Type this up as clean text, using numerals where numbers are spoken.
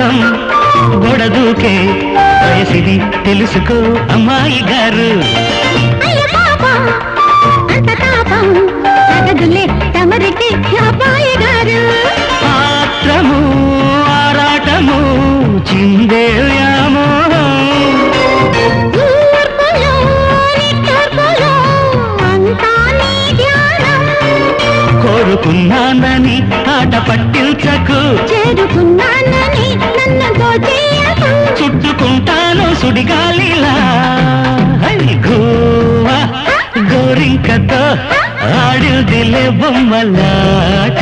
కోసం గొడదూకే వయసిది తెలుసుకో అమ్మాయి గారు. ఆత్రము ఆరాటము చిందే వ్యామోహం కోరుకున్నానని ఆట పట్టించకు చేరుకున్నానని నన్ను చుట్టుకుంటాను సుడిగాలిలా గోవా గోరింకతో ఆడిందిలే బొమ్మలాట.